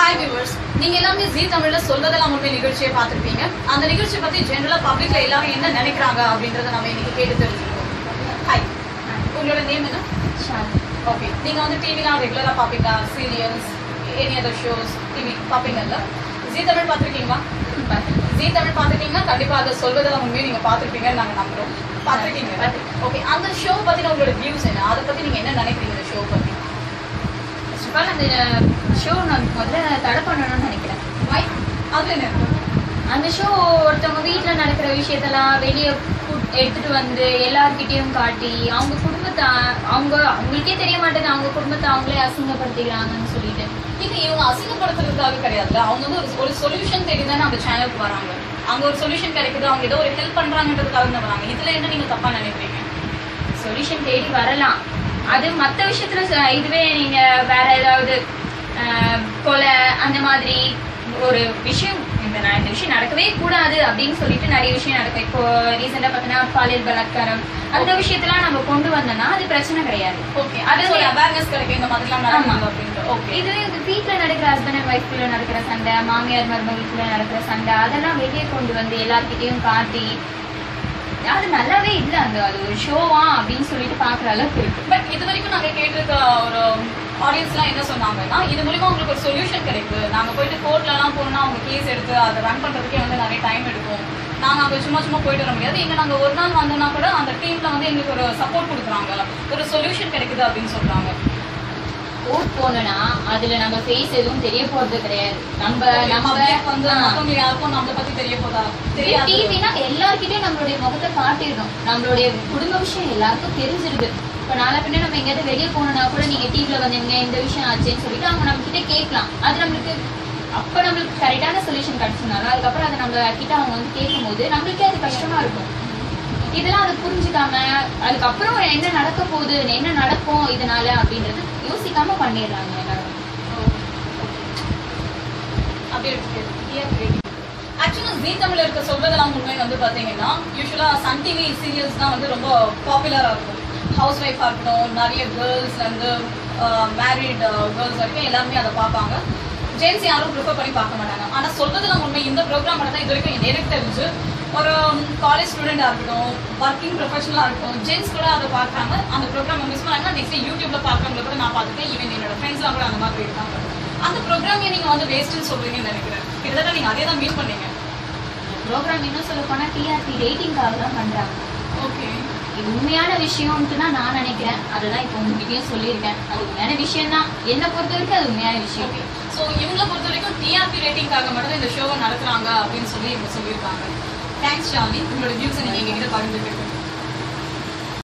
Hi viewers, நீங்க எல்லாமே ஜீ தமிழ்ல சொல்றதெல்லாம் உண்மை நிகழ்ச்சியை பார்த்திருப்பீங்க. அந்த நிகழ்ச்சி பத்தி ஜெனரலா பப்ளிக்ல எல்லாரும் என்ன நினைக்கிறாங்க அப்படின்றத நம்ம இன்னைக்கு கேட்டு தெரிஞ்சுக்கோம். ஹாய், உங்களோட நேம் என்ன? ஓகே, நீங்க வந்து டிவிலாம் ரெகுலரா பாப்பீங்களா? Serials, any other shows TV பாப்பீங்கல்ல? ஜீ தமிழ் பார்த்திருக்கீங்களா? ஜீ தமிழ் பார்த்திருக்கீங்கன்னா கண்டிப்பா அதை சொல்றதெல்லாம் உண்மையை நீங்க பார்த்திருப்பீங்கன்னு நாங்க நம்புறோம். பார்த்திருக்கீங்க? ஓகே, அந்த ஷோ பத்தின உங்களோட வியூஸ் என்ன? அதை பத்தி நீங்க என்ன நினைக்கிறீங்க? இந்த ஷோ பத்தி அந்த ஷோ நான் முதல்ல தடை பண்ணணும்னு நினைக்கிறேன். அது என்ன? அந்த ஷோ ஒருத்தவங்க வீட்டில் நடக்கிற விஷயத்தெல்லாம் வெளியே எடுத்துட்டு வந்து எல்லார்கிட்டையும் காட்டி அவங்க குடும்பத்தை அவங்களுக்கே தெரிய மாட்டேங்குது, அவங்க குடும்பத்தை அவங்களே அசிங்கப்படுத்திக்கிறாங்கன்னு சொல்லிட்டு. இது இவங்க அசிங்கப்படுத்துறதுக்காக கிடையாதுல, அவங்க வந்து ஒரு சொல்யூஷன் தேடி தானே அந்த சேனலுக்கு வராங்க. அங்க ஒரு சொல்யூஷன் கிடைக்குது, அவங்க ஏதோ ஒரு ஹெல்ப் பண்றாங்கன்றதுக்காக தான் வராங்க. இதுல என்ன நீங்க தப்பா நினைக்கிறீங்க? சொல்யூஷன் தேடி வரலாம், அது மற்ற விஷயத்துல. இதுவே நீங்க வேற ஏதாவது கொலை அந்த மாதிரி ஒரு விஷயம், இந்த விஷயம் நடக்கவே கூடாது அப்படின்னு சொல்லிட்டு நிறைய விஷயம் நடக்கும். இப்போ ரீசெண்டா பார்த்தீங்கன்னா பாலியல் பலாத்காரம் அந்த விஷயத்தெல்லாம் நம்ம கொண்டு வந்தோம்னா அது பிரச்சனை கிடையாது. ஓகே, அது ஒரு அவேர்னஸ் கிடைக்கும் இந்த மாதிரிலாம் நடக்கும் அப்படின்ட்டு. ஓகே, இது வீட்டில் நடக்கிற ஹஸ்பண்ட் அண்ட் ஒய்ஃப்குள்ள நடக்கிற சண்டை, மாமியார் மருமகளுக்குள்ள நடக்கிற சண்டை, அதெல்லாம் வெளியே கொண்டு வந்து எல்லார்கிட்டையும் காட்டி அது நல்லாவே இல்லை. அது ஒரு ஷோவா அப்படின்னு சொல்லிட்டு பாக்குற அளவுக்கு இருக்கு. பட் இது வரைக்கும் நாங்க கேட்டிருக்க ஒரு ஆடியன்ஸ்லாம் என்ன சொன்னாங்கன்னா, இது மூலியமா உங்களுக்கு ஒரு சொல்யூஷன் கிடைக்குது. நாங்க போயிட்டு கோர்ட்லலாம் போனோம்னா அவங்க கேஸ் எடுத்து அதை ரன் பண்றதுக்கே வந்து நிறைய டைம் எடுக்கும். நாங்க அங்கே சும்மா போயிட்டு வர முடியாது. இங்க நாங்க ஒரு நாள் வந்தோம்னா கூட அந்த டீம்ல வந்து எங்களுக்கு ஒரு சப்போர்ட் கொடுக்குறாங்க, ஒரு சொல்யூஷன் கிடைக்குது அப்படின்னு சொல்றாங்க. கோர்ட் போனோம்னா அதுல நம்ம ஃபேஸ் எதுவும் தெரிய போறது கிடையாது. நம்ம வந்து மத்தவங்க யாருக்கும் நம்மளை பத்தி தெரிய போதா தெரியாது. டிவினா எல்லார்கிட்டயும் நம்மளுடைய முகத்தை காட்டிடணும், நம்மளுடைய குடும்ப விஷயம் எல்லாருக்கும் தெரிஞ்சிருது. இப்ப நாளை பின்ன நம்ம எங்கேயாவது வெளியே போனோம்னா கூட நீங்க டிவில வந்தீங்க இந்த விஷயம் ஆச்சுன்னு சொல்லிட்டு அவங்க நம்ம கிட்ட கேட்கலாம். அது நம்மளுக்கு அப்ப நம்மளுக்கு கரெக்டான சொல்யூஷன் கிடைச்சதுனால அதுக்கப்புறம் அதை நம்ம கிட்ட அவங்க வந்து கேட்கும் போது நம்மளுக்கே அது கஷ்டமா இருக்கும். இதெல்லாம் அதை புரிஞ்சுக்காம அதுக்கப்புறம் என்ன நடக்க போகுது, என்ன நடக்கும் இதனால அப்படின்றது யோசிக்காம பண்ணிடுறாங்க எல்லாரும். ஆக்சுவலா ஜீ தமிழ்ல இருக்க சொல்றதெல்லாம் உண்மை வந்து பாத்தீங்கன்னா யூஸ்வலா சன் டிவி சீரியல்ஸ் தான் வந்து ரொம்ப பாப்புலரா இருக்கும். ஹவுஸ் ஒய்ஃபா இருக்கட்டும், நிறைய கேர்ள்ஸ்ல இருந்து மேரிட் கேர்ள்ஸ் வரைக்கும் எல்லாருமே அதை பார்ப்பாங்க. ஜென்ஸ் யாரும் ப்ரிஃபர் பண்ணி பார்க்க மாட்டாங்க. ஆனா சொல்றதெல்லாம் உண்மை. இந்த ப்ரோக்ராம் தான் இது வரைக்கும் எனக்கு தெரிஞ்சு ஒரு காலேஜ் ஸ்டூடெண்டா இருக்கட்டும், ஒர்க்கிங் ப்ரொஃபஷனலா இருக்கட்டும், ஜென்ஸ் கூட அதை பார்க்குறாங்க. அந்த ப்ரோக்ராம் மிஸ் பண்ணாங்கன்னா நெக்ஸ்ட் யூடியூப்ல பார்க்கறவங்க கூட நான் பார்த்துட்டேன். ஈவன் என்னோட ஃப்ரெண்ட்ஸ்லாம் கூட அந்த மாதிரி இருக்காங்க. அந்த ப்ரோக்ராமே நீங்க வந்து வேஸ்ட்னு சொல்றீங்கன்னு நினைக்கிறேன். கிட்டத்தட்ட நீங்க அதே தான் மீட் பண்ணீங்க. ப்ரோக்ராம் இன்னும் சொல்ல போனா டிஆர்பி ரேட்டிங்காக தான் பண்றாங்க. ஓகே, இது உண்மையான விஷயம்ட்டு தான் நான் நினைக்கிறேன். அதுதான் இப்போ உங்ககிட்டயும் சொல்லியிருக்கேன். அது உண்மையான விஷயம் தான், என்னை பொறுத்த வரைக்கும் அது உண்மையான விஷயம். ஓகே, ஸோ இவங்களை பொறுத்த வரைக்கும் டிஆர்பி ரேட்டிங்காக மட்டும் இந்த ஷோவை நடத்துறாங்க அப்படின்னு சொல்லி இவங்க சொல்லியிருக்காங்க. தேங்க்ஸ் ஷாலினி, உங்களோட வியூஸை நீங்க எங்ககிட்ட பகிர்ந்துக்கிட்டு.